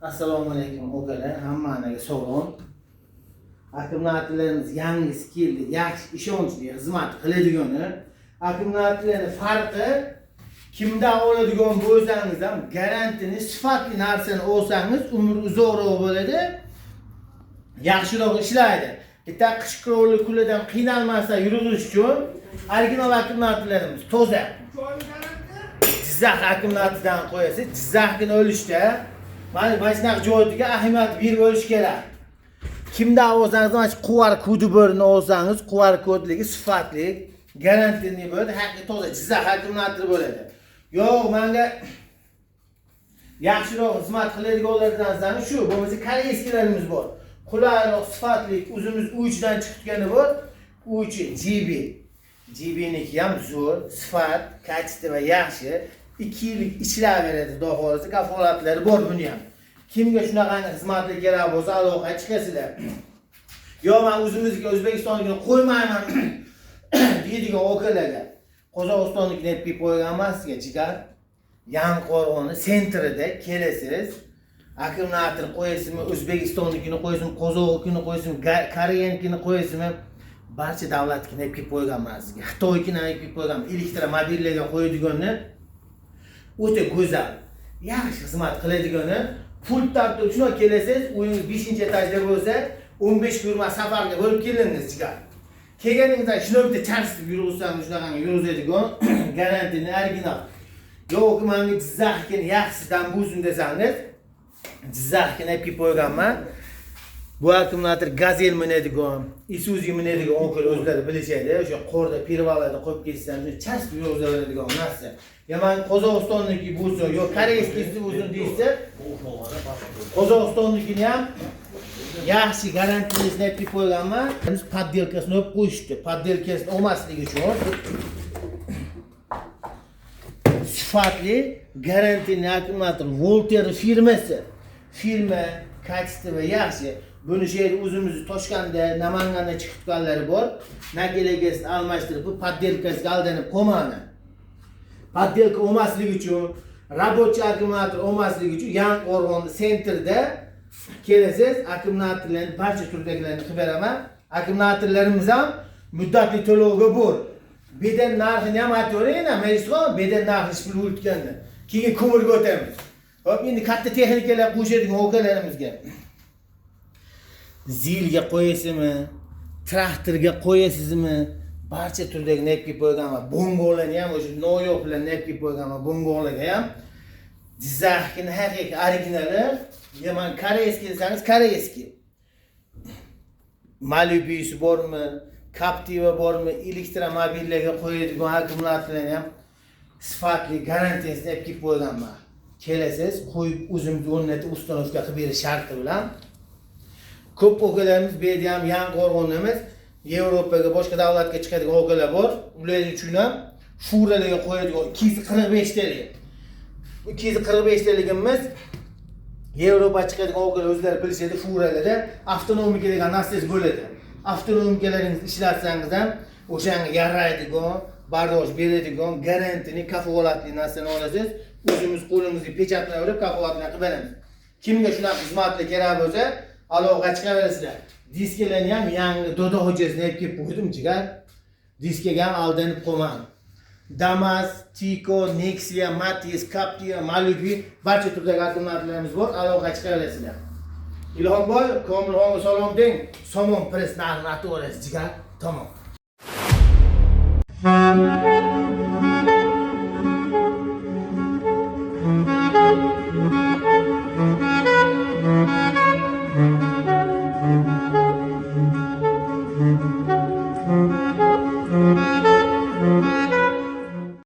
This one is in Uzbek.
Assalomu alaykum o'g'illar, hammangizga salom. Akkumulyatorlarimiz yangi keldi, yaxshi ishonchli xizmat qiladigani. Akkumulyatorlarning farqi kimdan oladigan bo'lsangiz ham garantini sifatli narsani olsangiz umr uzoqroq bo'ladi, yaxshiroq ishlaydi. Bitta qishqiruvli kunlardan qiynalmasdan yurish uchun original akkumulyatorlarimiz toza. Jizzax akkumulyatordan qo'yasiz, Jizzaxni olishda mana shunaqa joyga ahamiyat berib olish kerak. Kimdan olsangiz, mana shu QR kodi birini olsangiz, QR kodligi sifatli, garantiyali bo'ladi, haqiqiy toza Jizzax akkumulyator bo'ladi. Yo'q, menga yaxshiroq xizmat qiladiganlardan sana shu, bo'lmasa koreyskilarimiz bor. Qulayroq, sifatli, o'zimiz uchidan chiqibgani bor. Uchi GB. GB'niki ham zo'r, sifat, kачество yaxshi. 2 yillik ishlayveradi, xudo xolasa kafolatlari bor buni ham. Kimga shunaqa xizmatlar kerak bo'lsa, aloqa chiqasizlar. Yo, men o'zimizga O'zbekistonga qo'ymayman deydigan okalarga. Qozog'istonnikini deb qo'ygan emasga, jigar. Yangiqo'rg'onning sentrida kelasiz. Akkumulyator qo'yasizmi, O'zbekistonnikini qo'yasizmi, Qozog'nikini qo'yasizmi, Koreyanikini qo'yasizmi? Barcha davlatga deb qo'ygan emasga. Xitoykini deb qo'ygan, elektromobillarga qo'yadiganni o'ta go'zal, yaxshi xizmat qiladigani, pul tartib shuna kelasiz, o'yingiz 5-etajda bo'lsa, 15 yurma safarga bo'lib keldingiz jigar. Kelganingizda shuna bitta charsitib yursangiz, shunaqangi yuradigan garantiyali original. Yo'q, menga Jizzaxni yaxshisidan bo'lsin desangiz, Jizzaxni deb qo'yganman. Bu akkumulyator Gazel minadigan, Isuzu minadigan o'qil o'zlari bilishadi. O'sha qorda pirvalarda qo'yib ketsangiz, charsitib yuraveradigan narsa. Yaman Qozog'istonniki bo'lsa, yo koreyskisi bo'lsin deysa, Qozog'istonnikini ham yaxshi garantiyasini deb qo'yganman. Biz poddelkasini olib qo'yishdi. Poddelkasini olmasligi uchun sifatli garantiyali akkumulyator Volter firmasi. Firma kачество yaxshi. Buni yerda o'zimiz Toshkentda, Namanganda chiqibganlari bor. Nakelagasini almashtirib, bu poddelkasiga aldanib qolmadi. Poddelka olmasligi uchun, рабочий akkumulyator olmasligi uchun Yangiqo'rg'on sentrida kelasiz, akkumulyatorlarni barcha turdagilarni qilib beraman. Akkumulyatorlarimiz ham muddatli to'lovga bor. Beden narxini ham aytavering, Mejlisxon beden narxi pul o'tganda. Keyin ko'mirga o'tamiz. Hop, endi katta texnikalar qo'shadigan o'kalarimizga. Zilga qo'yasizmi, traktorga qo'yasizmi, barcha turdagi nepki qo'yganman. Bongolarni ham o'sha noyob bilan nepki qo'yganman. Bongolarga ham Jizzaxni haqiqiy originali, yaman koreyskiy desangiz, koreyskiy. Malibisi bormi, Captiva bormi, elektromobillarga qo'yadigan akkumulyatorlarni ham sifatli, garantiyasini deb qo'yganman. Kelasiz, qo'yib o'zimiz o'rnatib ustanovka qilib berish sharti bilan. Ko'p o'kalarimiz bu yerda ham Yangiqo'rg'onda emas, Yevropaga, boshqa davlatga chiqadigan o'kalar bor. Ular uchun ham furalarga qo'yadigan 245 talik. 245 taligimiz Yevropa chiqadigan o'kalar o'zlari bilishadi, furalarda avtonomika degan narsasi bo'ladi. Avtonomikalaringiz ishlatsangiz ham o'shanga yaraydigan, bardosh beradigan, garantiyali, kafolatli narsani olasiz. O'zimiz qo'limizga pechatlayverib kafolatni qilib beramiz. Kimga shunaqa xizmatlar kerak bo'lsa, aloqa chiqaverasizlar. Diskalarni ham yangi Dodo hujjatini deb kelib qo'ydim jigar. Diskaga ham aldanib qolmang. Damas, Tico, Nexia, Matiz, Captiva, Malibu barcha turdagi akkumulyatorlarimiz bor, aloqa chiqaverasizlar. Ilhomboy, Komilxonga salom deng. Somon press narxini aytaverasiz jigar. Tamom. Thank you.